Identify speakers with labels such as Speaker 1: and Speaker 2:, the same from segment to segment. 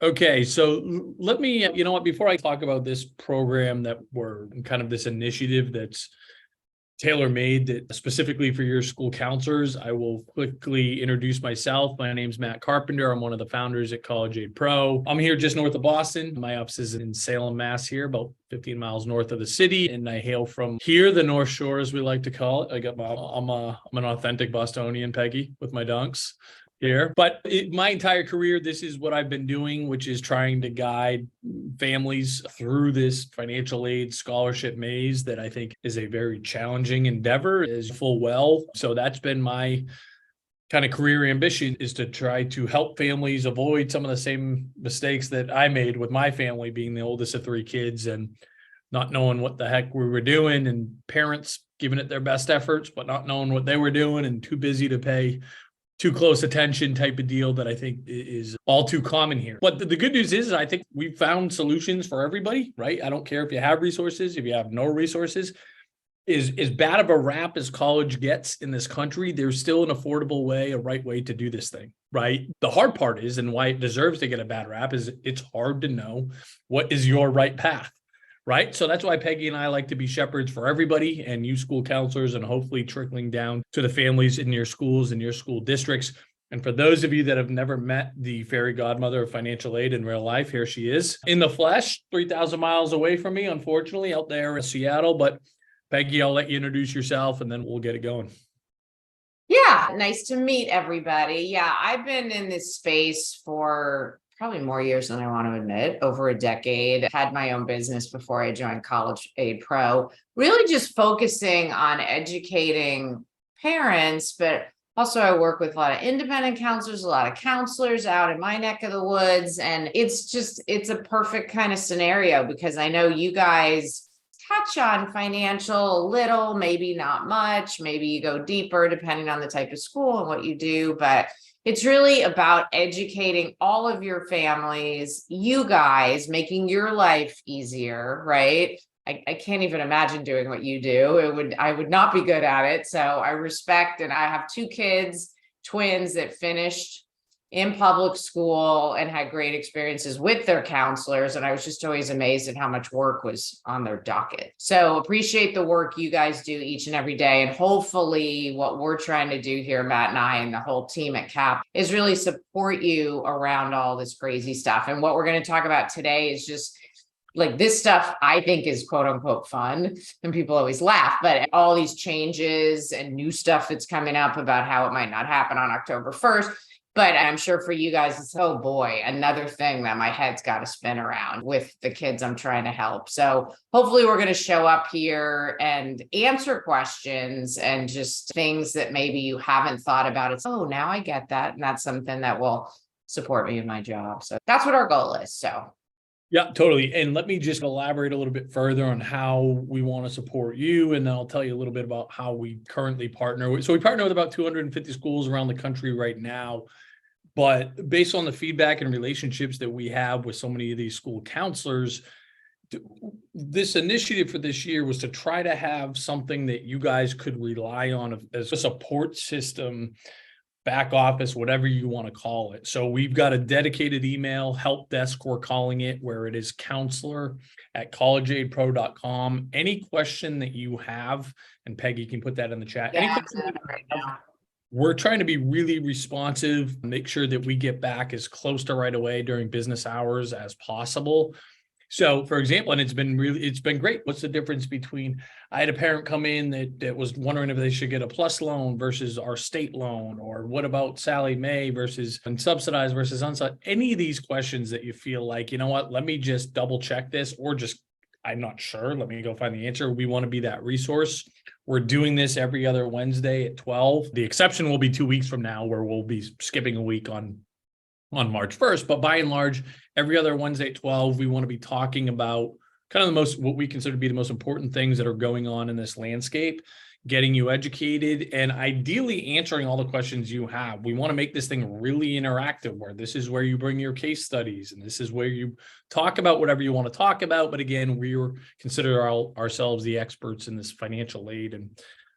Speaker 1: Okay, so let me, you know what, before I talk about this program that we're kind of this initiative that's tailor-made that specifically for your school counselors, I will quickly introduce myself. My name's Matt Carpenter. I'm one of the founders at College Aid Pro. I'm here just north of Boston. My office is in Salem, Mass here, about 15 miles north of the city. And I hail from here, the North Shore, as we like to call it. I'm an authentic Bostonian, Peggy, with my dunks here. But my entire career, this is what I've been doing, which is trying to guide families through this financial aid scholarship maze that I think is a very challenging endeavor, is full well. So that's been my kind of career ambition, is to try to help families avoid some of the same mistakes that I made with my family, being the oldest of three kids and not knowing what the heck we were doing, and parents giving it their best efforts, but not knowing what they were doing and too busy to pay too close attention type of deal that I think is all too common here. But the good news is I think we've found solutions for everybody, right? I don't care if you have resources, if you have no resources. As bad of a rap as college gets in this country, there's still an affordable way, a right way to do this thing, right? The hard part is, and why it deserves to get a bad rap, is it's hard to know what is your right path. Right. So that's why Peggy and I like to be shepherds for everybody, and you school counselors, and hopefully trickling down to the families in your schools and your school districts. And for those of you that have never met the fairy godmother of financial aid in real life, here she is in the flesh, 3,000 miles away from me, unfortunately, out there in Seattle. But Peggy, I'll let you introduce yourself and then we'll get it going.
Speaker 2: Yeah, nice to meet everybody. Yeah, I've been in this space for probably more years than I want to admit, over a decade. Had my own business before I joined College Aid Pro, really just focusing on educating parents, but also I work with a lot of independent counselors, a lot of counselors out in my neck of the woods. And it's a perfect kind of scenario, because I know you guys touch on financial a little, maybe not much, maybe you go deeper depending on the type of school and what you do, but it's really about educating all of your families, you guys, making your life easier, right? I can't even imagine doing what you do. I would not be good at it. So I respect, and I have two kids, twins, that finished in public school and had great experiences with their counselors. And I was just always amazed at how much work was on their docket. So appreciate the work you guys do each and every day. And hopefully what we're trying to do here, Matt and I and the whole team at CAP, is really support you around all this crazy stuff. And what we're going to talk about today is just like this stuff I think is quote unquote fun, and people always laugh, but all these changes and new stuff that's coming up about how it might not happen on October 1st. But I'm sure for you guys, it's, oh boy, another thing that my head's got to spin around with the kids I'm trying to help. So hopefully we're going to show up here and answer questions and just things that maybe you haven't thought about. It's, oh, now I get that. And that's something that will support me in my job. So that's what our goal is. So.
Speaker 1: Yeah, totally. And let me just elaborate a little bit further on how we want to support you. And then I'll tell you a little bit about how we currently partner. So we partner with about 250 schools around the country right now. But based on the feedback and relationships that we have with so many of these school counselors, this initiative for this year was to try to have something that you guys could rely on as a support system, back office, whatever you want to call it. So we've got a dedicated email help desk, we're calling it, where it is counselor@collegeaidpro.com. Any question that you have, and Peggy can put that in the chat.
Speaker 2: Yeah,
Speaker 1: Any question right now, we're trying to be really responsive, make sure that we get back as close to right away during business hours as possible. So, for example, and it's been great. What's the difference between, I had a parent come in that was wondering if they should get a PLUS loan versus our state loan, or what about Sally Mae versus subsidized versus unsubsidized? Any of these questions that you feel like, you know what, let me just double check this, or just, I'm not sure, let me go find the answer. We want to be that resource. We're doing this every other Wednesday at 12. The exception will be 2 weeks from now, where we'll be skipping a week on March 1st, but by and large, every other Wednesday at 12, we want to be talking about kind of what we consider to be the most important things that are going on in this landscape, getting you educated, and ideally answering all the questions you have. We want to make this thing really interactive, where this is where you bring your case studies, and this is where you talk about whatever you want to talk about. But again, we consider ourselves the experts in this financial aid and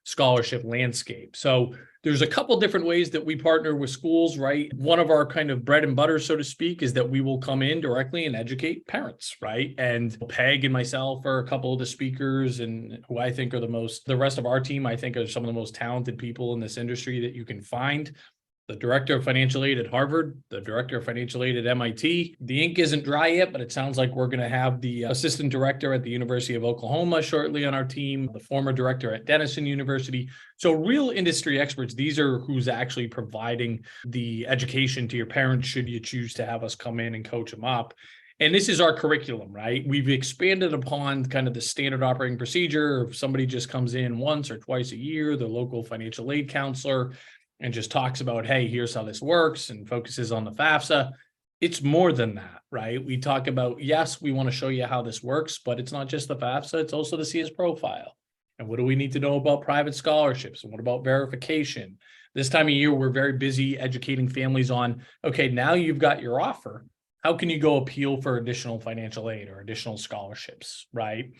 Speaker 1: scholarship landscape. So there's a couple different ways that we partner with schools, right? One of our kind of bread and butter, so to speak, is that we will come in directly and educate parents, right? And Peg and myself are a couple of the speakers, and who I think are the rest of our team, I think, are some of the most talented people in this industry that you can find. The director of financial aid at Harvard, the director of financial aid at MIT. The ink isn't dry yet, but it sounds like we're going to have the assistant director at the University of Oklahoma shortly on our team, the former director at Denison University. So real industry experts, these are who's actually providing the education to your parents should you choose to have us come in and coach them up. And this is our curriculum, right? We've expanded upon kind of the standard operating procedure. If somebody just comes in once or twice a year, the local financial aid counselor, and just talks about, hey, here's how this works, and focuses on the FAFSA. It's more than that, right? We talk about, yes, we want to show you how this works, but it's not just the FAFSA, it's also the CS profile. And what do we need to know about private scholarships? And what about verification? This time of year, we're very busy educating families on, okay, now you've got your offer. How can you go appeal for additional financial aid or additional scholarships, right?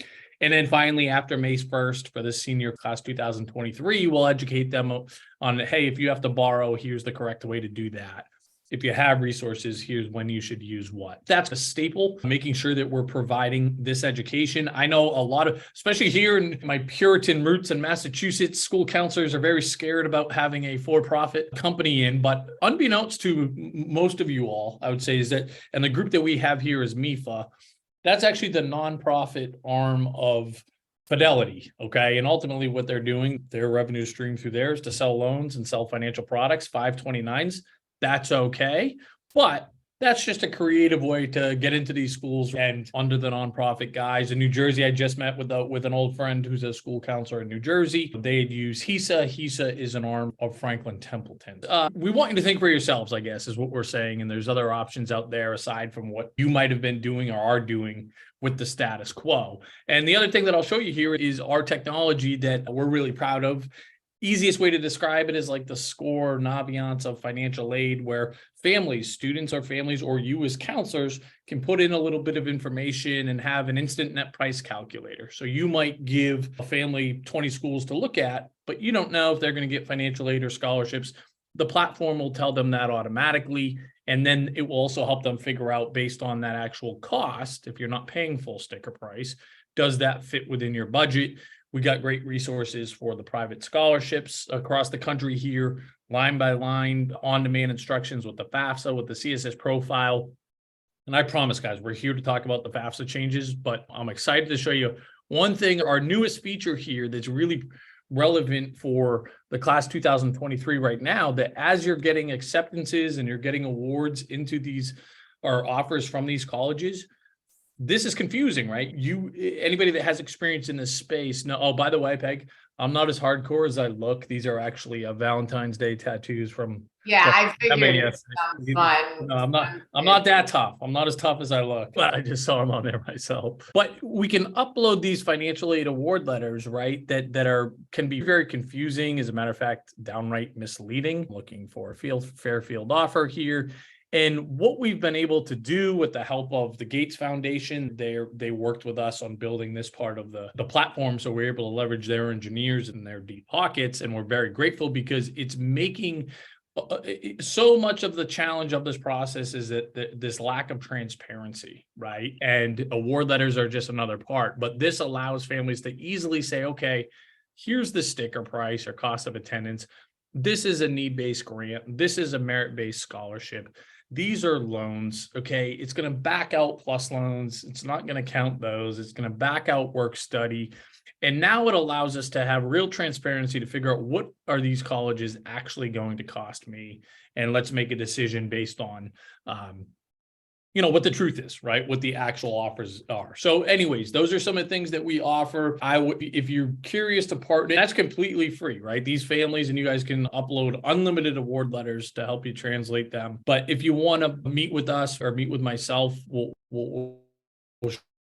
Speaker 1: And then finally, after May 1st for the senior class 2023, we'll educate them on, hey, if you have to borrow, here's the correct way to do that. If you have resources, here's when you should use what. That's a staple, making sure that we're providing this education. I know a lot of, especially here in my Puritan roots in Massachusetts, school counselors are very scared about having a for-profit company in, but unbeknownst to most of you all, I would say is that, and the group that we have here is MIFA, that's actually the nonprofit arm of Fidelity, okay? And ultimately what they're doing, their revenue stream through there is to sell loans and sell financial products, 529s. That's okay, but that's just a creative way to get into these schools and under the nonprofit guise. In New Jersey, I just met with an old friend who's a school counselor in New Jersey. They'd use HISA. HISA is an arm of Franklin Templeton. We want you to think for yourselves, I guess, is what we're saying. And there's other options out there aside from what you might have been doing or are doing with the status quo. And the other thing that I'll show you here is our technology that we're really proud of. Easiest way to describe it is like the score Naviance of financial aid, where families, students or families, or you as counselors can put in a little bit of information and have an instant net price calculator. So you might give a family 20 schools to look at, but you don't know if they're going to get financial aid or scholarships. The platform will tell them that automatically. And then it will also help them figure out, based on that actual cost, if you're not paying full sticker price, does that fit within your budget? We got great resources for the private scholarships across the country here, line by line, on-demand instructions with the FAFSA, with the CSS profile. And I promise, guys, we're here to talk about the FAFSA changes, but I'm excited to show you one thing, our newest feature here that's really relevant for the class 2023 right now, that as you're getting acceptances and you're getting awards into these or offers from these colleges, this is confusing, right? Anybody that has experience in this space know, oh, by the way, Peg, I'm not as hardcore as I look. These are actually Valentine's Day tattoos from.
Speaker 2: Yeah, I figured it sounds fun.
Speaker 1: No, I'm not that tough. I'm not as tough as I look, but I just saw them on there myself. But we can upload these financial aid award letters, right? That can be very confusing. As a matter of fact, downright misleading. Looking for a fair field offer here. And what we've been able to do with the help of the Gates Foundation, they worked with us on building this part of the platform. So we're able to leverage their engineers and their deep pockets. And we're very grateful because it's making so much of the challenge of this process is that this lack of transparency, right? And award letters are just another part. But this allows families to easily say, okay, here's the sticker price or cost of attendance. This is a need-based grant. This is a merit-based scholarship. These are loans, okay? It's going to back out plus loans. It's not going to count those. It's going to back out work study. And now it allows us to have real transparency to figure out what are these colleges actually going to cost me. And let's make a decision based on, what the truth is, right? What the actual offers are. So anyways, those are some of the things that we offer. If you're curious to partner, that's completely free, right? These families and you guys can upload unlimited award letters to help you translate them. But if you want to meet with us or meet with myself, we'll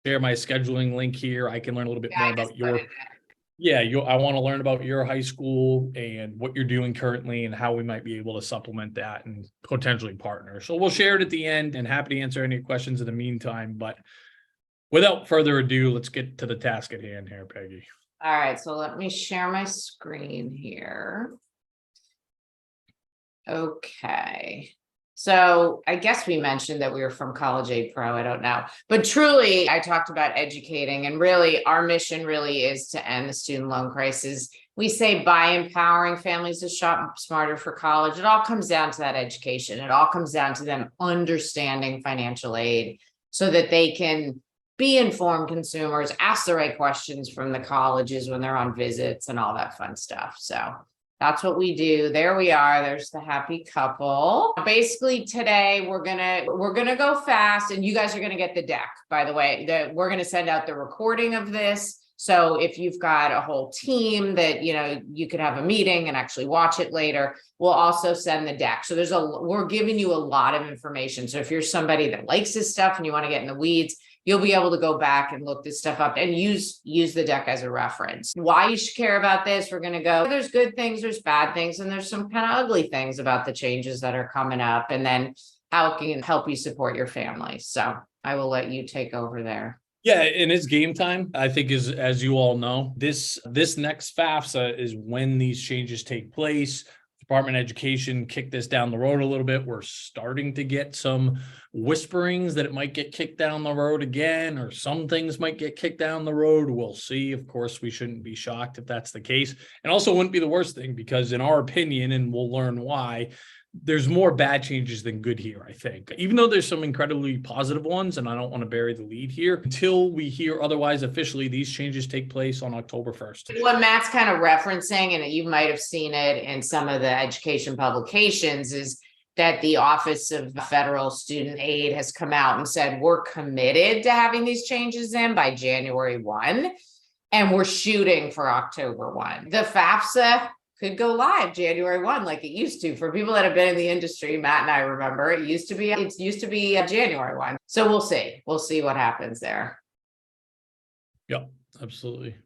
Speaker 1: share my scheduling link here. I can learn a little bit more about I want to learn about your high school and what you're doing currently and how we might be able to supplement that and potentially partner. So we'll share it at the end and happy to answer any questions in the meantime. But without further ado, let's get to the task at hand here, Peggy.
Speaker 2: All right, so let me share my screen here. Okay. So I guess we mentioned that we were from College Aid Pro, I don't know. But truly, I talked about educating, and really our mission really is to end the student loan crisis. We say by empowering families to shop smarter for college, it all comes down to that education. It all comes down to them understanding financial aid so that they can be informed consumers, ask the right questions from the colleges when they're on visits and all that fun stuff. So that's what we do. There we are. There's the happy couple. Basically today we're gonna go fast, and you guys are gonna get the deck, by the way. We're gonna send out the recording of this. So if you've got a whole team that you could have a meeting and actually watch it later, we'll also send the deck. So we're giving you a lot of information. So if you're somebody that likes this stuff and you want to get in the weeds, you'll be able to go back and look this stuff up and use the deck as a reference. Why you should care about this, we're going to go, there's good things, there's bad things, and there's some kind of ugly things about the changes that are coming up, and then how it can help you support your family. So I will let you take over there.
Speaker 1: Yeah, and it's game time. I think as you all know, this next FAFSA is when these changes take place. Department of Education kicked this down the road a little bit. We're starting to get some whisperings that it might get kicked down the road again, or some things might get kicked down the road. We'll see. Of course, we shouldn't be shocked if that's the case. And also wouldn't be the worst thing, because in our opinion, and we'll learn why, there's more bad changes than good here, I think. Even though there's some incredibly positive ones, and I don't want to bury the lead here, until we hear otherwise officially, these changes take place on October 1st.
Speaker 2: What Matt's kind of referencing, and you might have seen it in some of the education publications, is that the Office of Federal Student Aid has come out and said, we're committed to having these changes in by January 1, and we're shooting for October 1. The FAFSA could go live January 1 like it used to. For people that have been in the industry, Matt and I remember, it used to be January 1. So we'll see what happens there.
Speaker 1: Yep, absolutely.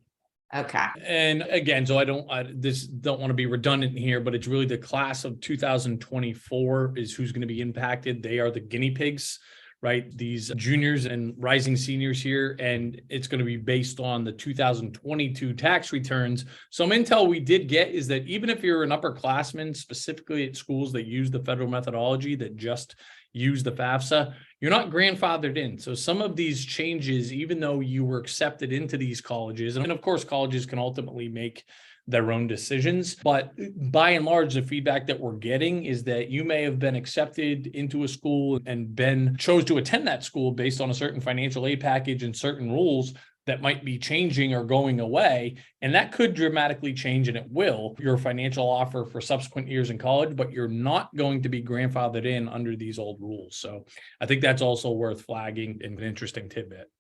Speaker 2: Okay.
Speaker 1: And again, so I don't want to be redundant here, but it's really the class of 2024 is who's going to be impacted. They are the guinea pigs, right? These juniors and rising seniors here, and it's going to be based on the 2022 tax returns. Some intel we did get is that even if you're an upperclassman, specifically at schools that use the federal methodology that just use the FAFSA, you're not grandfathered in. So some of these changes, even though you were accepted into these colleges, and of course colleges can ultimately make their own decisions, but by and large, the feedback that we're getting is that you may have been accepted into a school and chose to attend that school based on a certain financial aid package and certain rules that might be changing or going away. And that could dramatically change, and it will, your financial offer for subsequent years in college, but you're not going to be grandfathered in under these old rules. So I think that's also worth flagging and an interesting tidbit.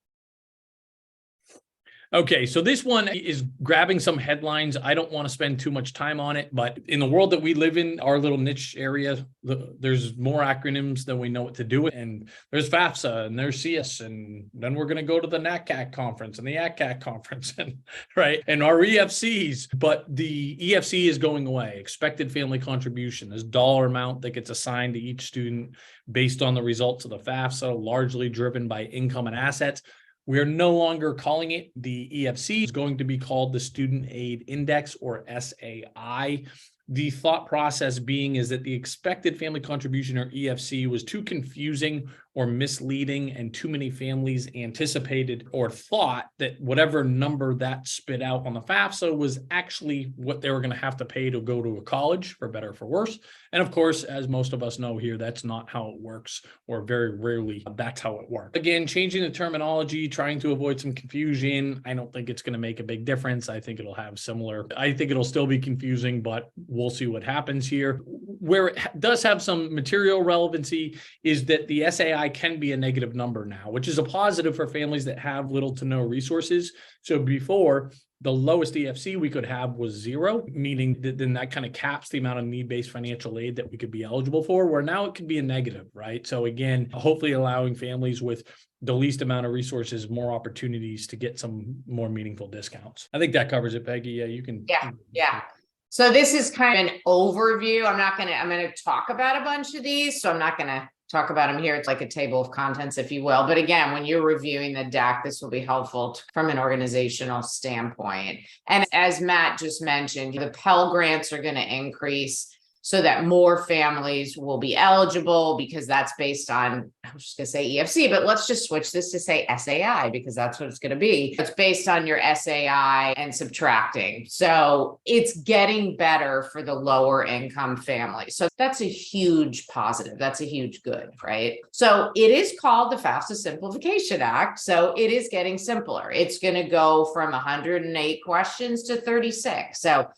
Speaker 1: Okay, so this one is grabbing some headlines. I don't want to spend too much time on it, but in the world that we live in, our little niche area, there's more acronyms than we know what to do with. And there's FAFSA and there's CS, and then we're going to go to the NACAC conference and the ACCAC conference, and right, and our EFCs. But the EFC is going away. Expected family contribution, this dollar amount that gets assigned to each student based on the results of the FAFSA, largely driven by income and assets. We are no longer calling it the EFC. It's going to be called the Student Aid Index, or SAI. The thought process being is that the expected family contribution, or EFC, was too confusing or misleading, and too many families anticipated or thought that whatever number that spit out on the FAFSA was actually what they were going to have to pay to go to a college, for better or for worse. And of course, as most of us know here, that's not how it works, or very rarely that's how it works. Again, changing the terminology, trying to avoid some confusion. I don't think it's going to make a big difference. I think it'll still be confusing, but we'll see what happens here. Where it does have some material relevancy is that the SAI can be a negative number now, which is a positive for families that have little to no resources. So before, the lowest EFC we could have was 0, meaning that then that kind of caps the amount of need-based financial aid that we could be eligible for, where now it could be a negative, right? So again, hopefully allowing families with the least amount of resources more opportunities to get some more meaningful discounts. I think that covers it, Peggy. Yeah, you can.
Speaker 2: Yeah. So this is kind of an overview. I'm going to talk about a bunch of these, so I'm not going to talk about them here. It's like a table of contents, if you will. But again, when you're reviewing the deck, this will be helpful from an organizational standpoint. And as Matt just mentioned, the Pell Grants are going to increase so that more families will be eligible, because that's based on, I was just going to say EFC, but let's just switch this to say SAI, because that's what it's going to be. It's based on your SAI and subtracting. So it's getting better for the lower income families. So that's a huge positive. That's a huge good, right? So it is called the FAFSA Simplification Act. So it is getting simpler. It's going to go from 108 questions to 36. So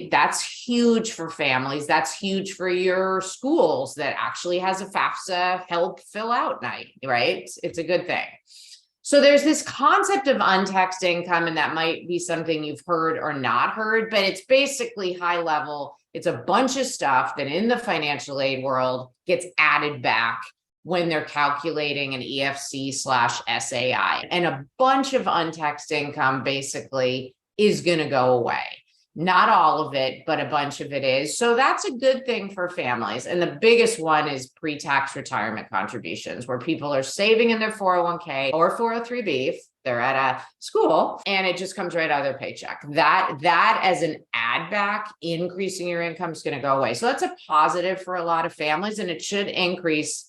Speaker 2: that's huge for families. That's huge for your schools that actually has a FAFSA help fill out night, right? It's a good thing. So there's this concept of untaxed income, and that might be something you've heard or not heard, but it's basically high level. It's a bunch of stuff that in the financial aid world gets added back when they're calculating an EFC/SAI. And a bunch of untaxed income basically is going to go away. Not all of it, but a bunch of it is. So that's a good thing for families. And the biggest one is pre-tax retirement contributions, where people are saving in their 401k or 403b if they're at a school, and it just comes right out of their paycheck. That as an add back, increasing your income is going to go away. So that's a positive for a lot of families, and it should increase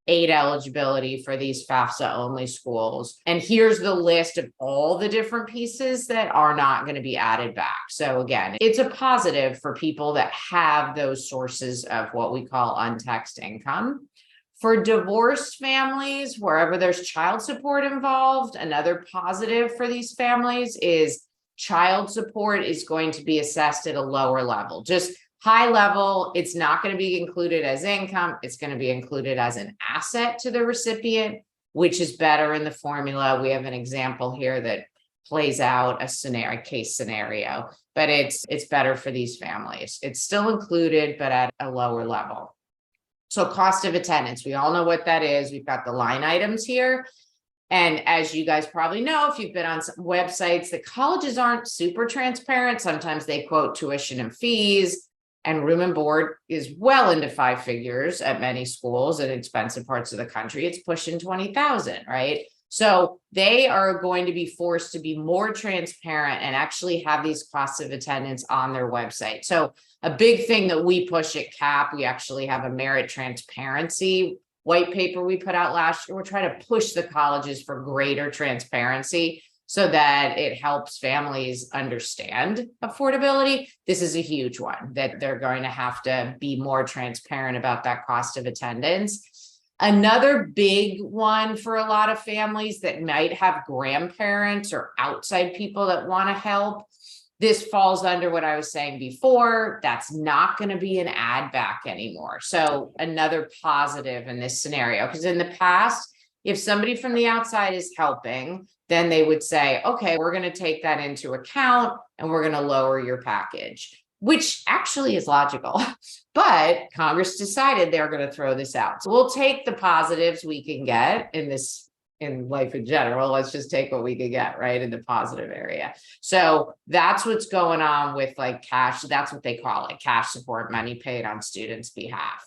Speaker 2: aid eligibility for these FAFSA only schools. And here's the list of all the different pieces that are not going to be added back. So again, it's a positive for people that have those sources of what we call untaxed income. For divorced families, wherever there's child support involved, another positive for these families is child support is going to be assessed at a lower level. Just high level, it's not going to be included as income. It's going to be included as an asset to the recipient, which is better in the formula. We have an example here that plays out a case scenario, but it's better for these families. It's still included, but at a lower level. So cost of attendance, we all know what that is. We've got the line items here. And as you guys probably know, if you've been on some websites, the colleges aren't super transparent. Sometimes they quote tuition and fees. And room and board is well into 5 figures at many schools in expensive parts of the country. It's pushing 20,000, right? So they are going to be forced to be more transparent and actually have these costs of attendance on their website. So a big thing that we push at CAP, we actually have a merit transparency white paper we put out last year. We're trying to push the colleges for greater transparency, so that it helps families understand affordability. This is a huge one, that they're going to have to be more transparent about that cost of attendance. Another big one for a lot of families that might have grandparents or outside people that want to help, this falls under what I was saying before. That's not going to be an add back anymore. So another positive in this scenario, because in the past, if somebody from the outside is helping, then they would say, okay, we're going to take that into account and we're going to lower your package, which actually is logical. But Congress decided they're going to throw this out. So we'll take the positives we can get in life in general. Let's just take what we can get, right, in the positive area. So that's what's going on with like cash. That's what they call it, cash support, money paid on students' behalf.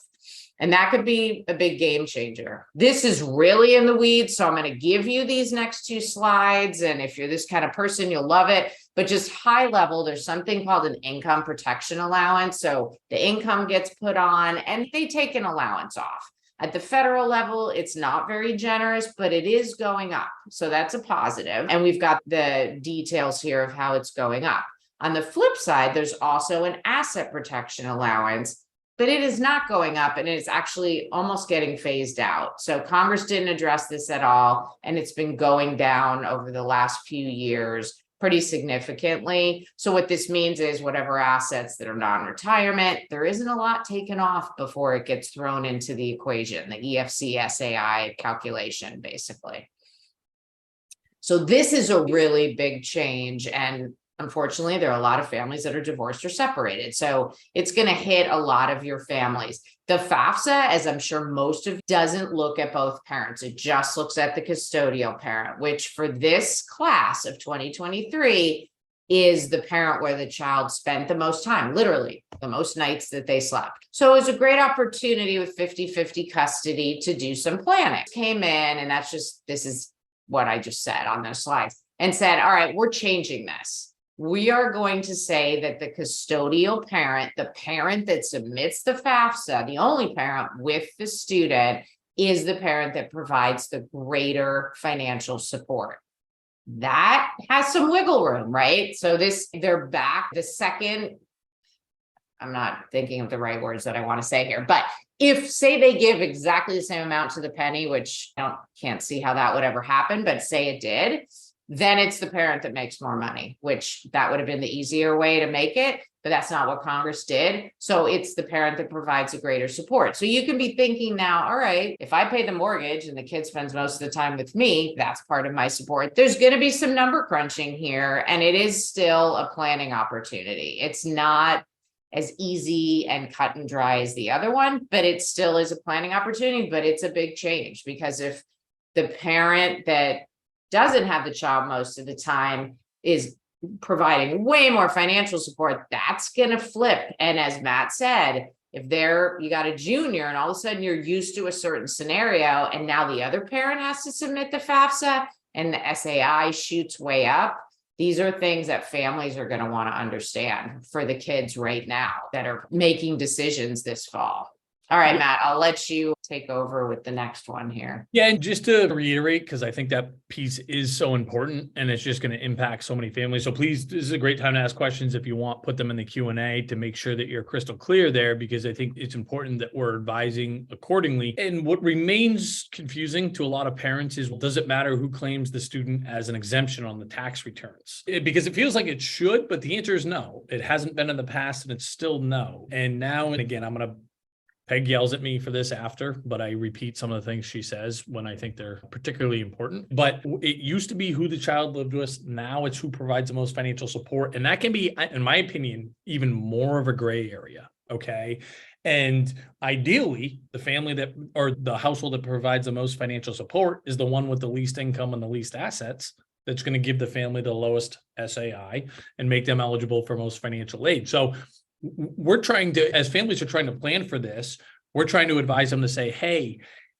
Speaker 2: And that could be a big game changer. This is really in the weeds, so I'm going to give you these next 2 slides. And if you're this kind of person, you'll love it. But just high level, there's something called an income protection allowance. So the income gets put on and they take an allowance off. At the federal level, it's not very generous, but it is going up. So that's a positive. And we've got the details here of how it's going up. On the flip side, there's also an asset protection allowance, but it is not going up, and it's actually almost getting phased out. So Congress didn't address this at all, and it's been going down over the last few years pretty significantly. So what this means is whatever assets that are non-retirement, there isn't a lot taken off before it gets thrown into the equation, the EFC/SAI calculation, basically. So this is a really big change, and unfortunately, there are a lot of families that are divorced or separated. So it's going to hit a lot of your families. The FAFSA, as I'm sure most of you, doesn't look at both parents. It just looks at the custodial parent, which for this class of 2023 is the parent where the child spent the most time, literally the most nights that they slept. So it was a great opportunity with 50-50 custody to do some planning. Came in, and this is what I just said on those slides, and said, all right, we're changing this. We are going to say that the custodial parent, the parent that submits the FAFSA, the only parent with the student, is the parent that provides the greater financial support. That has some wiggle room, right? So they're back. The second, I'm not thinking of the right words that I want to say here, but if say they give exactly the same amount to the penny, which I can't see how that would ever happen, but say it did, then it's the parent that makes more money, which that would have been the easier way to make it, but that's not what Congress did. So it's the parent that provides a greater support. So you can be thinking now, all right, if I pay the mortgage and the kid spends most of the time with me, that's part of my support. There's going to be some number crunching here, and it is still a planning opportunity. It's not as easy and cut and dry as the other one, but it still is a planning opportunity. But it's a big change, because if the parent that doesn't have the child most of the time is providing way more financial support, that's going to flip. And as Matt said, if you got a junior and all of a sudden you're used to a certain scenario, and now the other parent has to submit the FAFSA and the SAI shoots way up, these are things that families are going to want to understand for the kids right now that are making decisions this fall. All right, Matt, I'll let you take over with the next one here.
Speaker 1: Yeah, and just to reiterate, because I think that piece is so important and it's just going to impact so many families. So please, this is a great time to ask questions. If you want, put them in the Q&A to make sure that you're crystal clear there, because I think it's important that we're advising accordingly. And what remains confusing to a lot of parents is, does it matter who claims the student as an exemption on the tax returns? Because it feels like it should, but the answer is no. It hasn't been in the past, and it's still no. And now, and again, Peg yells at me for this after, but I repeat some of the things she says when I think they're particularly important. But it used to be who the child lived with. Now it's who provides the most financial support. And that can be, in my opinion, even more of a gray area. Okay. And ideally, the family or the household that provides the most financial support is the one with the least income and the least assets. That's going to give the family the lowest SAI and make them eligible for most financial aid. So we're trying to, as families are trying to plan for this, we're trying to advise them to say, hey,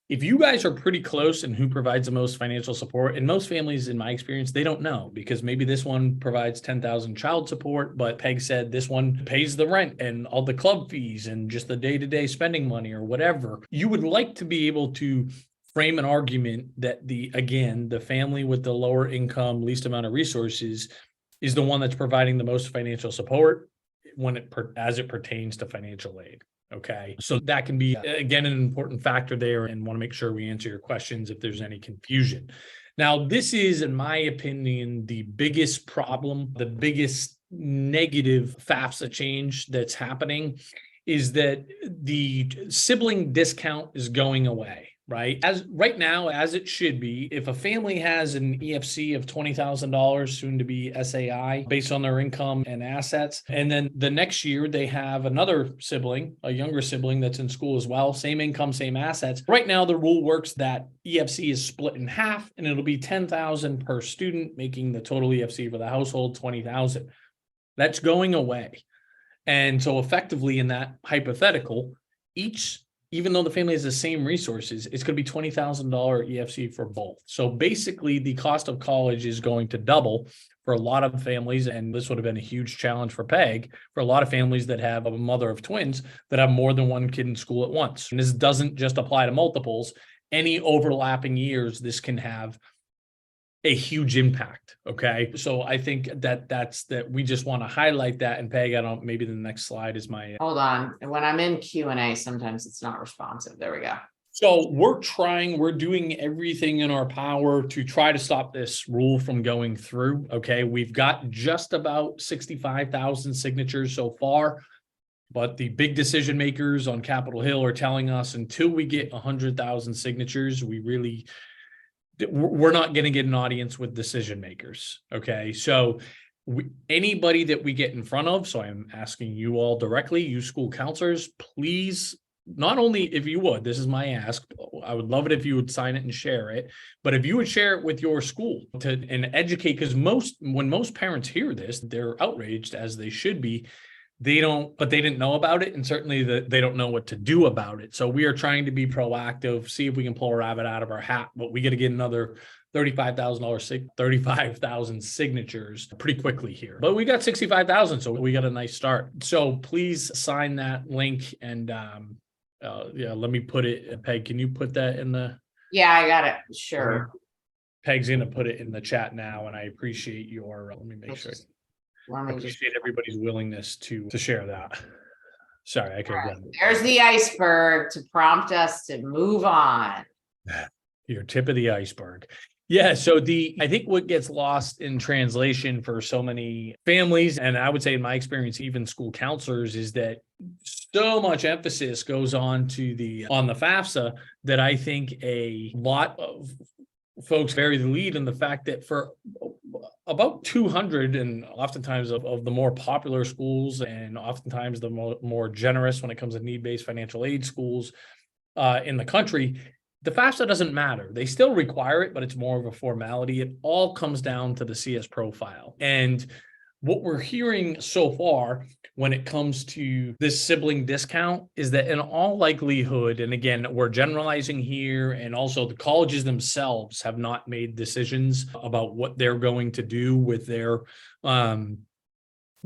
Speaker 1: if you guys are pretty close in who provides the most financial support, and most families, in my experience, they don't know, because maybe this one provides 10,000 child support, but Peg said this one pays the rent and all the club fees and just the day-to-day spending money or whatever. You would like to be able to frame an argument that the family with the lower income, least amount of resources is the one that's providing the most financial support as it pertains to financial aid. Okay. So that can be, again, an important factor there, and want to make sure we answer your questions if there's any confusion. Now, this is, in my opinion, the biggest problem, the biggest negative FAFSA change that's happening is that the sibling discount is going away. Right. Right now, as it should be, if a family has an EFC of $20,000, soon to be SAI, based on their income and assets, and then the next year they have another sibling, a younger sibling that's in school as well, same income, same assets. Right now, the rule works that EFC is split in half, and it'll be $10,000 per student, making the total EFC for the household $20,000. That's going away. And so effectively, in that hypothetical, even though the family has the same resources, it's going to be $20,000 EFC for both. So basically, the cost of college is going to double for a lot of families. And this would have been a huge challenge for Peg, for a lot of families that have a mother of twins that have more than one kid in school at once. And this doesn't just apply to multiples. Any overlapping years, this can have a huge impact. Okay. So I think that's we just want to highlight that. And Peg, maybe the next slide is
Speaker 2: hold on. When I'm in Q&A, sometimes it's not responsive. There we go.
Speaker 1: So we're doing everything in our power to try to stop this rule from going through. Okay. We've got just about 65,000 signatures so far, but the big decision makers on Capitol Hill are telling us until we get 100,000 signatures, we're not going to get an audience with decision makers. Okay. So anybody that we get in front of, so I'm asking you all directly, you school counselors, please not only if you would, this is my ask, I would love it if you would sign it and share it, but if you would share it with your school and educate, because when most parents hear this, they're outraged, as they should be. They didn't know about it, and certainly they don't know what to do about it. So we are trying to be proactive, see if we can pull a rabbit out of our hat, but we got to get another $35,000 signatures pretty quickly here. But we got 65,000, so we got a nice start. So please sign that link, and let me put it. Peg, can you put that in the?
Speaker 2: Yeah, I got it. Sure.
Speaker 1: Peg's gonna put it in the chat now, and I appreciate your. Let me make sure. I appreciate everybody's willingness to share that. Sorry, I could have done it.
Speaker 2: There's the iceberg to prompt us to move on.
Speaker 1: Your tip of the iceberg. Yeah, so I think what gets lost in translation for so many families, and I would say in my experience, even school counselors, is that so much emphasis goes on the FAFSA that I think a lot of folks bury the lead in the fact that for about 200 and oftentimes of the more popular schools, and oftentimes the more generous when it comes to need-based financial aid schools in the country, the FAFSA doesn't matter. They still require it, but it's more of a formality. It all comes down to the CS profile. And what we're hearing so far when it comes to this sibling discount is that in all likelihood, and again, we're generalizing here, and also the colleges themselves have not made decisions about what they're going to do with their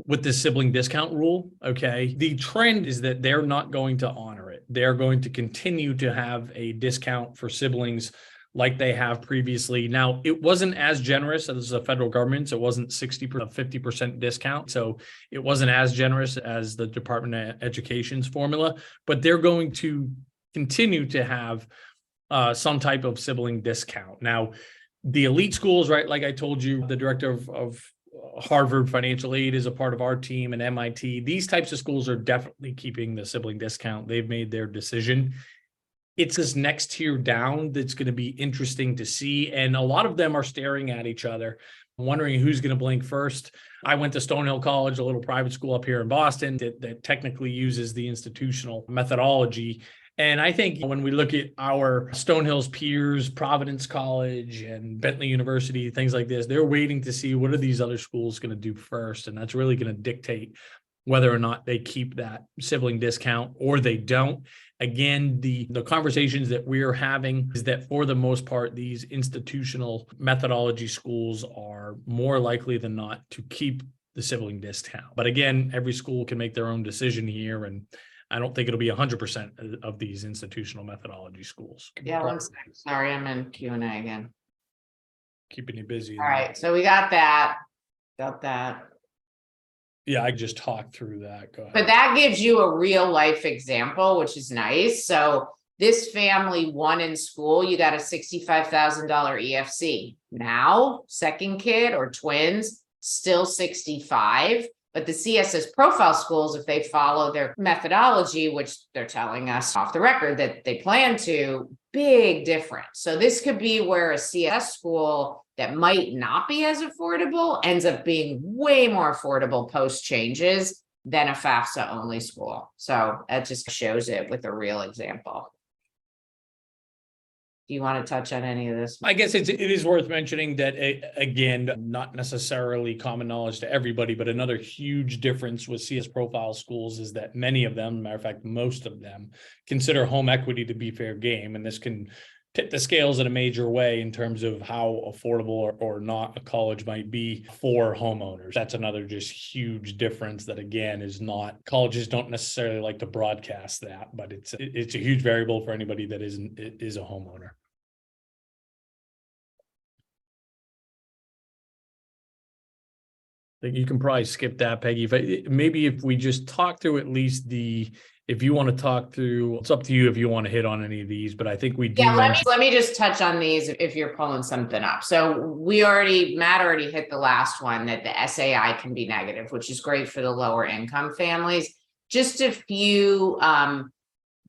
Speaker 1: with this sibling discount rule. Okay. The trend is that they're not going to honor it. They're going to continue to have a discount for siblings like they have previously. Now, it wasn't as generous as the federal government's. It wasn't 60%, 50% discount. So it wasn't as generous as the Department of Education's formula, but they're going to continue to have some type of sibling discount. Now, the elite schools, right? Like I told you, the director of Harvard Financial Aid is a part of our team, and MIT. These types of schools are definitely keeping the sibling discount. They've made their decision. It's this next tier down that's going to be interesting to see. And a lot of them are staring at each other, wondering who's going to blink first. I went to Stonehill College, a little private school up here in Boston that technically uses the institutional methodology. And I think when we look at our Stonehill's peers, Providence College and Bentley University, things like this, they're waiting to see what are these other schools going to do first. And that's really going to dictate whether or not they keep that sibling discount or they don't. Again, the conversations that we're having is that for the most part, these institutional methodology schools are more likely than not to keep the sibling discount. But again, every school can make their own decision here, and I don't think it'll be 100% of these institutional methodology schools.
Speaker 2: Yeah, one second. Sorry, I'm in Q&A again.
Speaker 1: Keeping you busy.
Speaker 2: All right, so we got that. Got that.
Speaker 1: Yeah, I just talked through that. Go ahead.
Speaker 2: But that gives you a real life example, which is nice. So this family won in school, you got a $65,000 EFC. Now, second kid or twins, still 65. But the CSS profile schools, if they follow their methodology, which they're telling us off the record that they plan to, big difference. So this could be where a CS school that might not be as affordable ends up being way more affordable post changes than a FAFSA only school. So that just shows it with a real example. Do you want to touch on any of this?
Speaker 1: I guess it is worth mentioning that, again, not necessarily common knowledge to everybody, but another huge difference with CS profile schools is that many of them, matter of fact, most of them, consider home equity to be fair game. And this can tip the scales in a major way in terms of how affordable or not a college might be for homeowners. That's another just huge difference that, again, is not, colleges don't necessarily like to broadcast that, but it's a huge variable for anybody that is a homeowner. I think you can probably skip that, Peggy. If we just talk through at least if you want to talk through, it's up to you if you want to hit on any of these, but I think we do.
Speaker 2: Yeah, let me just touch on these if you're pulling something up. So Matt already hit the last one, that the SAI can be negative, which is great for the lower income families. Just a few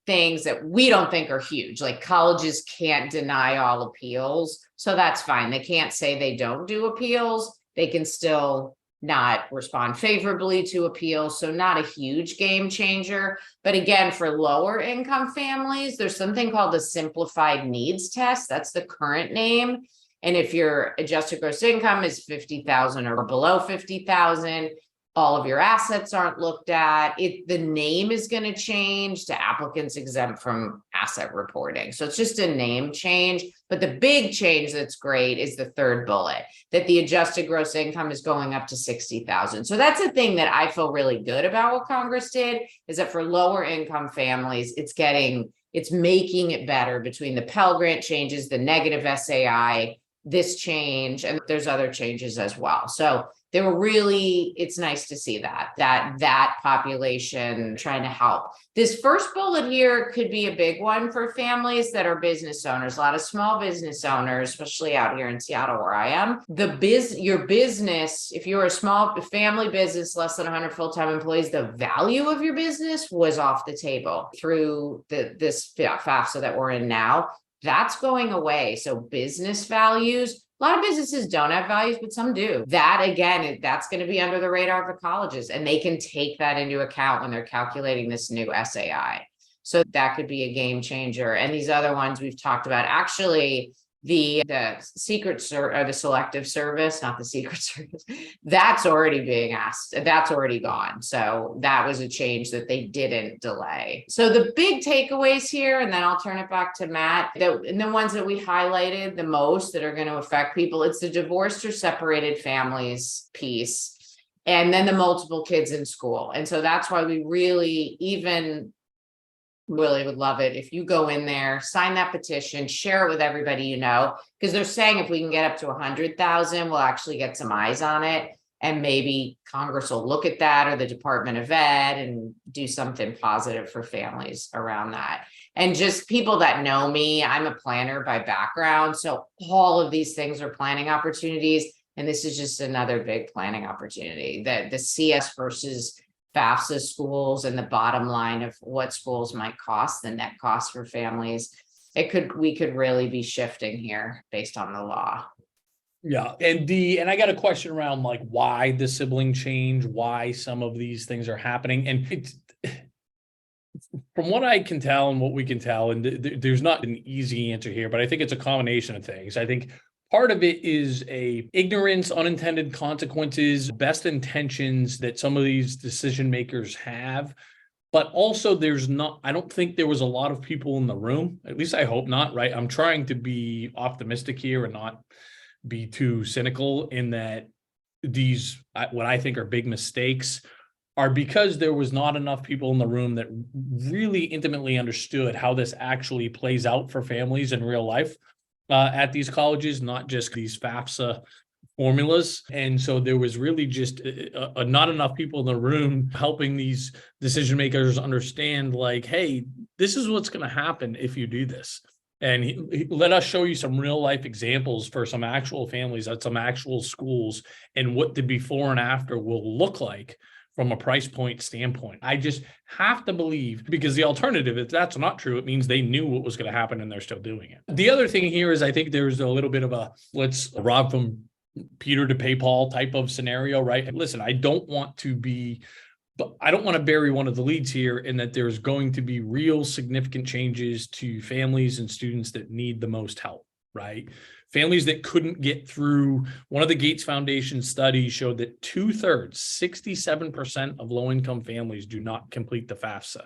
Speaker 2: things that we don't think are huge, like colleges can't deny all appeals. So that's fine. They can't say they don't do appeals. They can still not respond favorably to appeals. So not a huge game changer. But again, for lower income families, there's something called the simplified needs test. That's the current name. And if your adjusted gross income is 50,000 or below 50,000, all of your assets aren't looked at. The name is going to change to applicants exempt from asset reporting. So it's just a name change. But the big change that's great is the third bullet, that the adjusted gross income is going up to 60,000. So that's a thing that I feel really good about what Congress did, is that for lower income families, it's making it better between the Pell Grant changes, the negative SAI, this change, and there's other changes as well. So it's nice to see that population trying to help. This first bullet here could be a big one for families that are business owners, a lot of small business owners, especially out here in Seattle where I am. Your business, if you're a small family business, less than 100 full-time employees, the value of your business was off the table through this FAFSA that we're in now. That's going away. So business values, a lot of businesses don't have values, but some do. That again, that's going to be under the radar of the colleges, and they can take that into account when they're calculating this new SAI. So that could be a game changer. And these other ones we've talked about, actually, the secret service or the selective service, not the secret service, that's already being asked. That's already gone. So that was a change that they didn't delay. So the big takeaways here, and then I'll turn it back to Matt, and the ones that we highlighted the most that are going to affect people, it's the divorced or separated families piece, and then the multiple kids in school. And so that's why we really would love it if you go in there, sign that petition, share it with everybody you know, because they're saying if we can get up to 100,000, we'll actually get some eyes on it, and maybe Congress will look at that, or the Department of Ed, and do something positive for families around that. And just people that know me, I'm a planner by background, so all of these things are planning opportunities, and this is just another big planning opportunity. The CS versus FAFSA schools and the bottom line of what schools might cost, the net cost for families. We could really be shifting here based on the law.
Speaker 1: Yeah. And I got a question around like why the sibling change, why some of these things are happening. And it's, from what I can tell and what we can tell, and there's not an easy answer here, but I think it's a combination of things. I think part of it is ignorance, unintended consequences, best intentions that some of these decision makers have. But also I don't think there was a lot of people in the room, at least I hope not, right? I'm trying to be optimistic here and not be too cynical in that these, what I think are big mistakes, are because there was not enough people in the room that really intimately understood how this actually plays out for families in real life. At these colleges, not just these FAFSA formulas. And so there was really just not enough people in the room helping these decision makers understand, like, hey, this is what's going to happen if you do this. And let us show you some real life examples for some actual families at some actual schools and what the before and after will look like from a price point standpoint. I just have to believe, because the alternative, if that's not true, it means they knew what was going to happen and they're still doing it. The other thing here is I think there's a little bit of a let's rob from Peter to pay Paul type of scenario, right? Listen, I don't want to bury one of the leads here in that there's going to be real significant changes to families and students that need the most help, right? Families that couldn't get through. One of the Gates Foundation studies showed that 2/3, 67% of low-income families do not complete the FAFSA.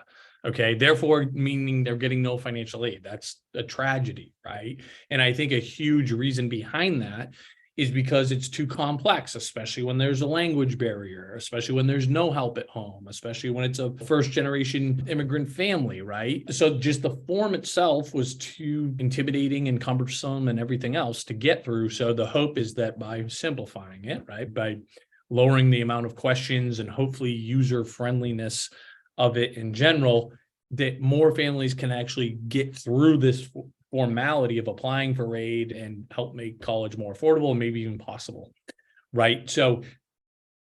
Speaker 1: Okay, therefore, meaning they're getting no financial aid. That's a tragedy, right? And I think a huge reason behind that is because it's too complex, especially when there's a language barrier, especially when there's no help at home, especially when it's a first-generation immigrant family, right? So just the form itself was too intimidating and cumbersome and everything else to get through. So the hope is that by simplifying it, right, by lowering the amount of questions and hopefully user friendliness of it in general, that more families can actually get through this formality of applying for aid and help make college more affordable and maybe even possible, right? So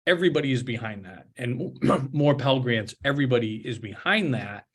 Speaker 1: everybody is behind that, and more Pell Grants, everybody is behind that.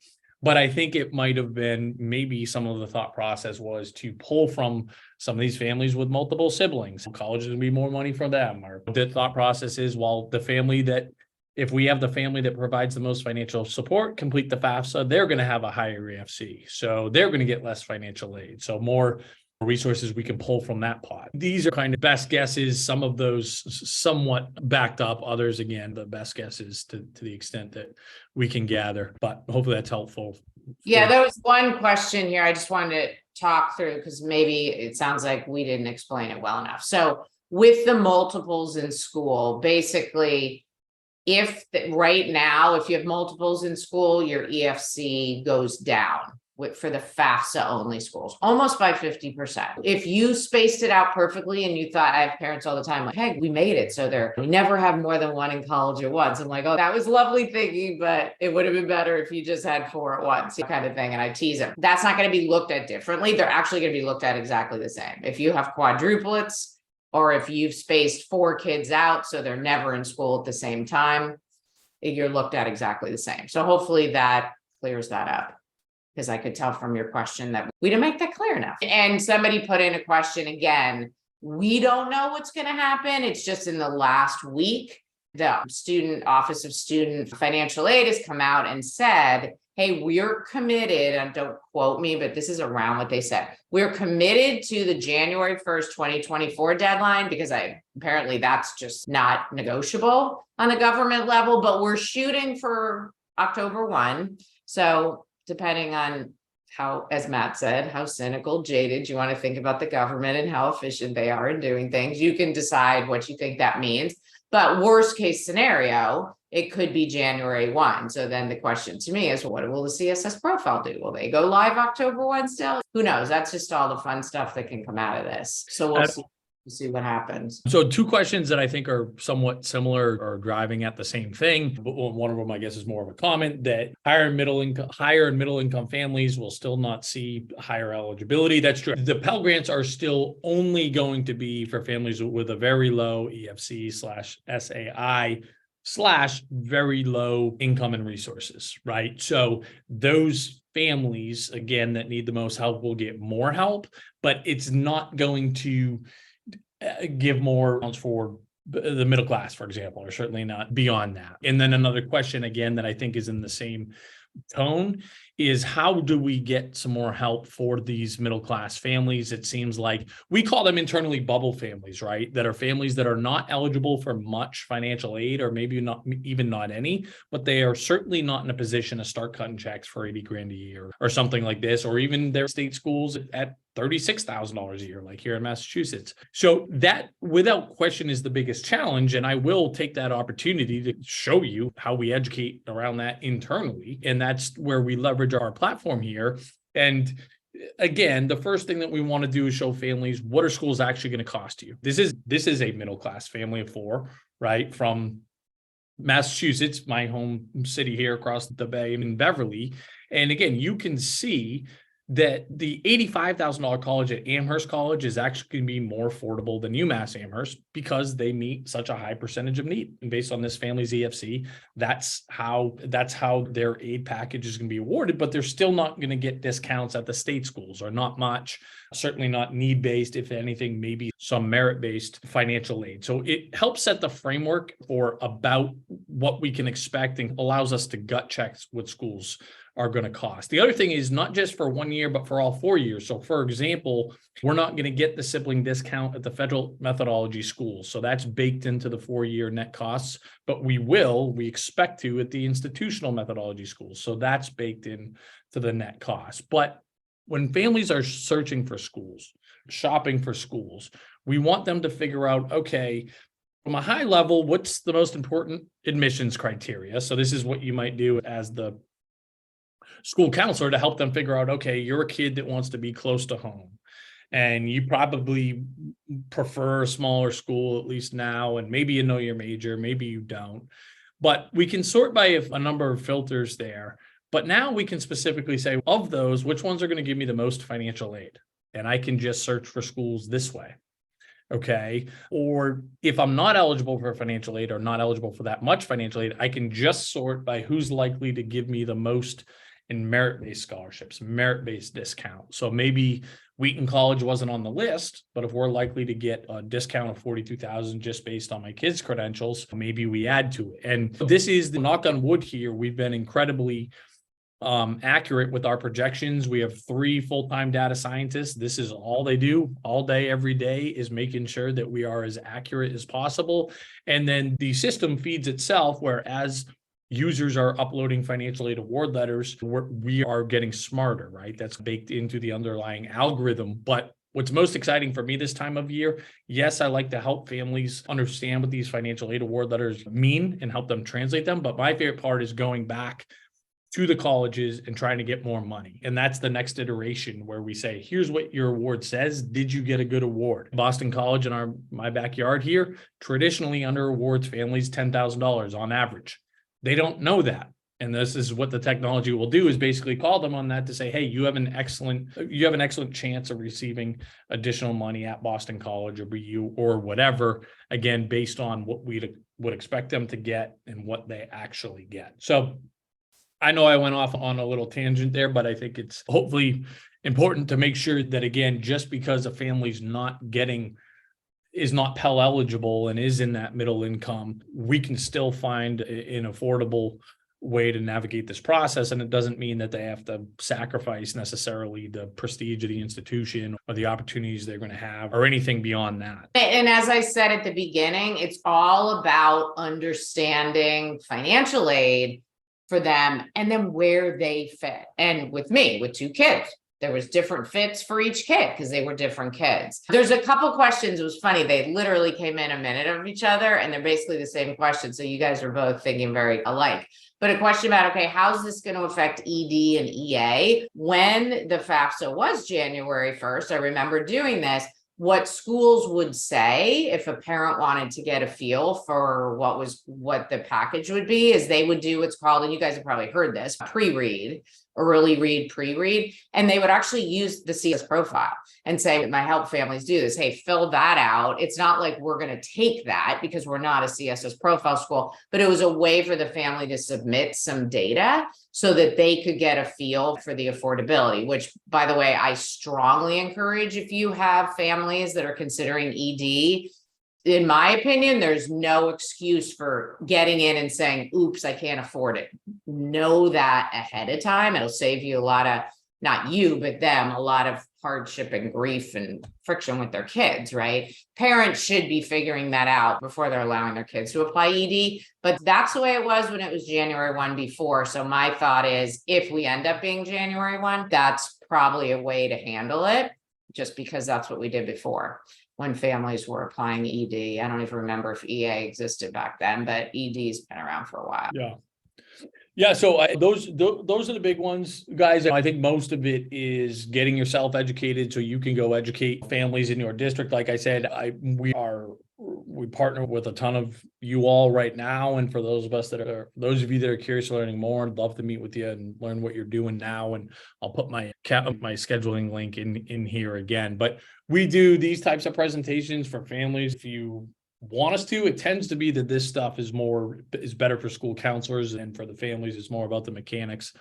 Speaker 1: But I think it might have been, maybe some of the thought process was to pull from some of these families with multiple siblings. College is going to be more money for them. Or the thought process is, well, if we have the family that provides the most financial support, complete the FAFSA, they're going to have a higher EFC. So they're going to get less financial aid. So more resources we can pull from that pot. These are kind of best guesses. Some of those somewhat backed up. Others, again, the best guesses to the extent that we can gather. But hopefully that's helpful.
Speaker 2: Yeah, there was one question here I just wanted to talk through because maybe it sounds like we didn't explain it well enough. So with the multiples in school, basically, right now, if you have multiples in school, your EFC goes down for the FAFSA only schools, almost by 50%. If you spaced it out perfectly and you thought, I have parents all the time like, hey, we made it so we never have more than one in college at once. I'm like, oh, that was lovely thinking, but it would have been better if you just had 4 at once, kind of thing. And I tease them. That's not going to be looked at differently. They're actually going to be looked at exactly the same. If you have quadruplets, or if you've spaced 4 kids out so they're never in school at the same time, you're looked at exactly the same. So hopefully that clears that up, because I could tell from your question that we didn't make that clear enough. And somebody put in a question again, we don't know what's going to happen. It's just in the last week, the Office of Student Financial Aid has come out and said, hey, we're committed, and don't quote me, but this is around what they said. We're committed to the January 1st, 2024 deadline, because apparently that's just not negotiable on the government level, but we're shooting for October 1. So depending on how, as Matt said, how cynical, jaded you want to think about the government and how efficient they are in doing things, you can decide what you think that means. But worst case scenario, it could be January 1. So then the question to me is, what will the CSS profile do? Will they go live October 1 still? Who knows? That's just all the fun stuff that can come out of this. So we'll see what happens.
Speaker 1: So 2 questions that I think are somewhat similar or driving at the same thing. But one of them, I guess, is more of a comment that higher and middle income families will still not see higher eligibility. That's true. The Pell Grants are still only going to be for families with a very low EFC/SAI / very low income and resources, right? So those families, again, that need the most help will get more help, but it's not going to give more for the middle class, for example, or certainly not beyond that. And then another question, again, that I think is in the same tone is, how do we get some more help for these middle class families? It seems like we call them internally bubble families, right? That are families that are not eligible for much financial aid, or maybe not even not any, but they are certainly not in a position to start cutting checks for 80 grand a year or something like this, or even their state schools at $36,000 a year, like here in Massachusetts. So that, without question, is the biggest challenge. And I will take that opportunity to show you how we educate around that internally. And that's where we leverage our platform here. And again, the first thing that we want to do is show families, what are schools actually going to cost you? This is a middle-class family of 4, right? From Massachusetts, my home city here across the bay in Beverly. And again, you can see that the $85,000 college at Amherst College is actually going to be more affordable than UMass Amherst, because they meet such a high percentage of need. And based on this family's EFC, that's how their aid package is going to be awarded, but they're still not going to get discounts at the state schools, or not much, certainly not need-based, if anything, maybe some merit-based financial aid. So it helps set the framework for about what we can expect, and allows us to gut check what schools are going to cost. The other thing is not just for 1 year, but for all 4 years. So for example, we're not going to get the sibling discount at the federal methodology schools. So that's baked into the 4-year net costs, but we expect to at the institutional methodology schools. So that's baked in to the net cost. But when families are searching for schools, shopping for schools, we want them to figure out, okay, from a high level, what's the most important admissions criteria? So this is what you might do as the school counselor to help them figure out, okay, you're a kid that wants to be close to home, and you probably prefer a smaller school, at least now, and maybe you know your major, maybe you don't. But we can sort by a number of filters there. But now we can specifically say, of those, which ones are going to give me the most financial aid? And I can just search for schools this way. Okay. Or if I'm not eligible for financial aid, or not eligible for that much financial aid, I can just sort by who's likely to give me the most in merit-based scholarships, merit-based discount. So maybe Wheaton College wasn't on the list, but if we're likely to get a discount of $42,000 just based on my kids' credentials, maybe we add to it. And this is the knock on wood here. We've been incredibly accurate with our projections. We have 3 full-time data scientists. This is all they do all day, every day, is making sure that we are as accurate as possible. And then the system feeds itself, whereas users are uploading financial aid award letters, we are getting smarter, right? That's baked into the underlying algorithm. But what's most exciting for me this time of year, yes, I like to help families understand what these financial aid award letters mean and help them translate them. But my favorite part is going back to the colleges and trying to get more money. And that's the next iteration where we say, here's what your award says. Did you get a good award? Boston College in my backyard here, traditionally under awards families $10,000 on average. They don't know that. And this is what the technology will do, is basically call them on that to say, hey, you have an excellent chance of receiving additional money at Boston College or BU or whatever, again, based on what we would expect them to get and what they actually get. So I know I went off on a little tangent there, but I think it's hopefully important to make sure that, again, just because a family's is not Pell eligible and is in that middle income, we can still find an affordable way to navigate this process. And it doesn't mean that they have to sacrifice necessarily the prestige of the institution or the opportunities they're going to have or anything beyond that.
Speaker 2: And as I said at the beginning, it's all about understanding financial aid for them and then where they fit. And with me, with 2 kids, there was different fits for each kid because they were different kids. There's a couple questions. It was funny. They literally came in a minute of each other and they're basically the same question. So you guys are both thinking very alike. But a question about, okay, how's this going to affect ED and EA? When the FAFSA was January 1st, I remember doing this. What schools would say if a parent wanted to get a feel for what the package would be is they would do what's called, and you guys have probably heard this, pre-read, early read, pre-read, and they would actually use the CS profile and say, I help families do this. Hey, fill that out. It's not like we're going to take that because we're not a CSS profile school, but it was a way for the family to submit some data so that they could get a feel for the affordability, which, by the way, I strongly encourage if you have families that are considering ED. In my opinion, there's no excuse for getting in and saying, oops, I can't afford it. Know that ahead of time. It'll save you a lot of, not you, but them, a lot of hardship and grief and friction with their kids, right? Parents should be figuring that out before they're allowing their kids to apply ED, but that's the way it was when it was January 1 before. So my thought is, if we end up being January 1, that's probably a way to handle it, just because that's what we did before when families were applying ED. I don't even remember if EA existed back then, but ED's been around for a while.
Speaker 1: Yeah. Yeah, so those are the big ones, guys. I think most of it is getting yourself educated so you can go educate families in your district. Like I said, we partner with a ton of you all right now, and for those of you that are curious learning more, I'd love to meet with you and learn what you're doing now. And I'll put my scheduling link in here again. But we do these types of presentations for families. If you want us to, it tends to be that this stuff is better for school counselors, and for the families it's more about the mechanics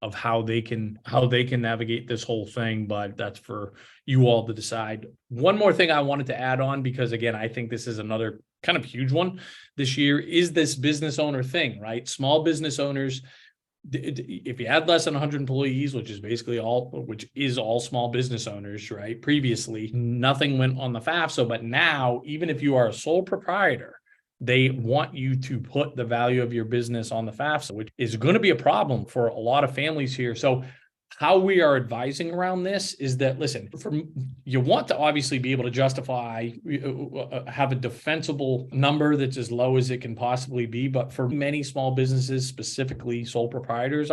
Speaker 1: of how they can navigate this whole thing. But that's for you all to decide. One more thing I wanted to add on, because again, I think this is another kind of huge one this year, is this business owner thing, right? Small business owners, if you had less than 100 employees, which is all small business owners, right? Previously, nothing went on the FAFSA, but now, even if you are a sole proprietor, they want you to put the value of your business on the FAFSA, which is going to be a problem for a lot of families here. So how we are advising around this is that, listen, you want to obviously be able to justify, have a defensible number that's as low as it can possibly be. But for many small businesses, specifically sole proprietors,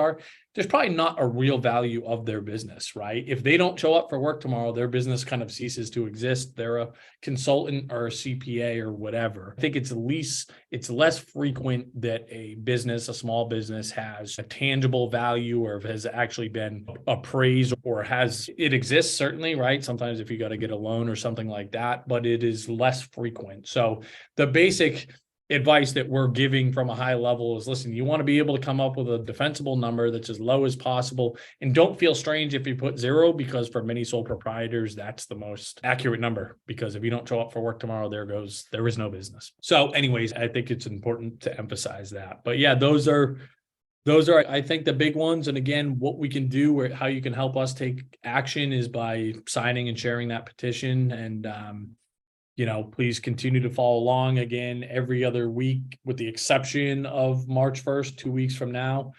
Speaker 1: there's probably not a real value of their business, right? If they don't show up for work tomorrow, their business kind of ceases to exist. They're a consultant or a CPA or whatever. I think it's less frequent that a small business has a tangible value or has actually been appraised, or it exists, certainly, right? Sometimes if you got to get a loan or something like that, but it is less frequent. So the basic advice that we're giving from a high level is, listen, you want to be able to come up with a defensible number that's as low as possible, and don't feel strange if you put 0, because for many sole proprietors, that's the most accurate number, because if you don't show up for work tomorrow, there is no business. So anyways, I think it's important to emphasize that. But yeah, those are, I think, the big ones. And again, what we can do, or how you can help us take action, is by signing and sharing that petition. And please continue to follow along. Again, every other week, with the exception of March 1st, 2 weeks from now,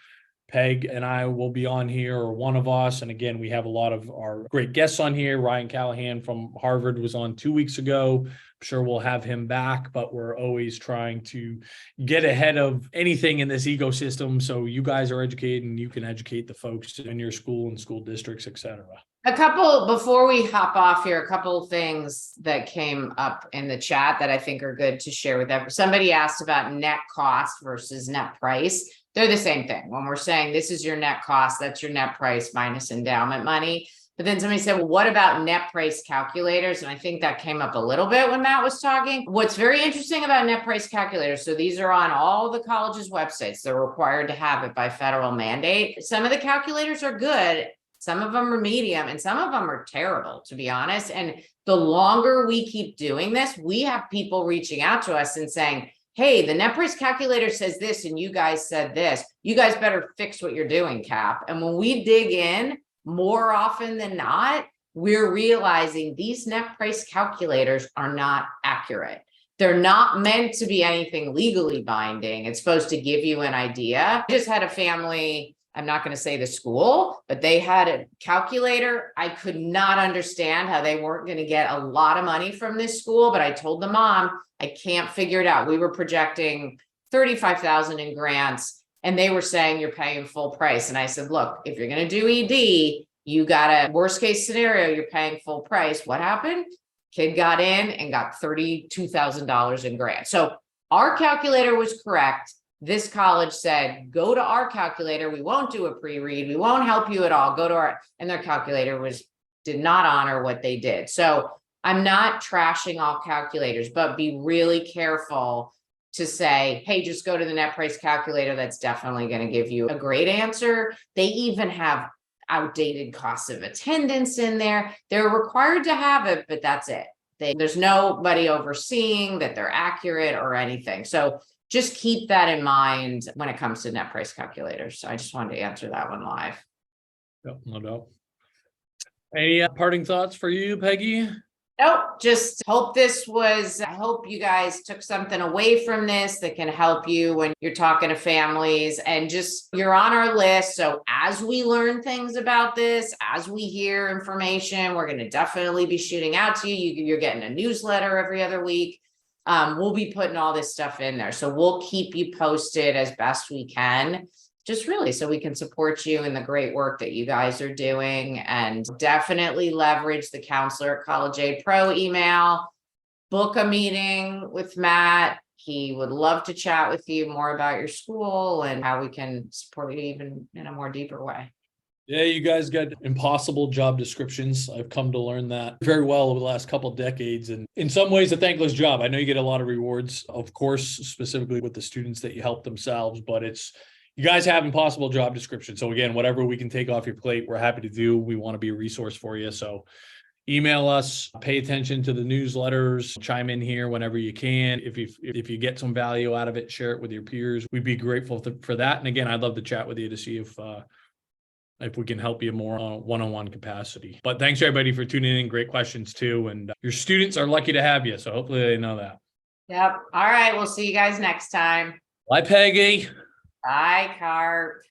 Speaker 1: Peg and I will be on here, or one of us. And again, we have a lot of our great guests on here. Ryan Callahan from Harvard was on 2 weeks ago. I'm sure we'll have him back, but we're always trying to get ahead of anything in this ecosystem, so you guys are educated and you can educate the folks in your school and school districts, et cetera.
Speaker 2: Before we hop off here, a couple of things that came up in the chat that I think are good to share with everyone. Somebody asked about net cost versus net price. They're the same thing. When we're saying this is your net cost, that's your net price minus endowment money. But then somebody said, well, what about net price calculators? And I think that came up a little bit when Matt was talking. What's very interesting about net price calculators, so these are on all the colleges' websites. They're required to have it by federal mandate. Some of the calculators are good. Some of them are medium, and some of them are terrible, to be honest. And the longer we keep doing this, we have people reaching out to us and saying, hey, the net price calculator says this, and you guys said this. You guys better fix what you're doing, Cap. And when we dig in, more often than not, we're realizing these net price calculators are not accurate. They're not meant to be anything legally binding. It's supposed to give you an idea. I just had a family, I'm not going to say the school, but they had a calculator. I could not understand how they weren't going to get a lot of money from this school, but I told the mom, I can't figure it out. We were projecting $35,000 in grants, and they were saying you're paying full price. And I said, look, if you're going to do ED, you got a worst case scenario, you're paying full price. What happened? Kid got in and got $32,000 in grants. So our calculator was correct. This college said, go to our calculator. We won't do a pre-read. We won't help you at all. Go to our, and their calculator did not honor what they did. So I'm not trashing all calculators, but be really careful to say, hey, just go to the net price calculator. That's definitely going to give you a great answer. They even have outdated costs of attendance in there. They're required to have it, but that's it. There's nobody overseeing that they're accurate or anything. So just keep that in mind when it comes to net price calculators. So I just wanted to answer that one live.
Speaker 1: Yep, no doubt. Any parting thoughts for you, Peggy?
Speaker 2: Nope, just I hope you guys took something away from this that can help you when you're talking to families, and just, you're on our list. So as we learn things about this, as we hear information, we're going to definitely be shooting out to you. You're getting a newsletter every other week. We'll be putting all this stuff in there. So we'll keep you posted as best we can, just really so we can support you in the great work that you guys are doing. And definitely leverage the Counselor at College Aid Pro email, book a meeting with Matt. He would love to chat with you more about your school and how we can support you even in a more deeper way.
Speaker 1: Yeah, you guys got impossible job descriptions. I've come to learn that very well over the last couple of decades. And in some ways, a thankless job. I know you get a lot of rewards, of course, specifically with the students that you help themselves, but you guys have impossible job descriptions. So again, whatever we can take off your plate, we're happy to do. We want to be a resource for you. So email us, pay attention to the newsletters, chime in here whenever you can. If you get some value out of it, share it with your peers. We'd be grateful for that. And again, I'd love to chat with you to see if we can help you more on a one-on-one capacity. But thanks everybody for tuning in. Great questions too. And your students are lucky to have you. So hopefully they know that.
Speaker 2: Yep. All right. We'll see you guys next time.
Speaker 1: Bye, Peggy.
Speaker 2: Bye, Carp.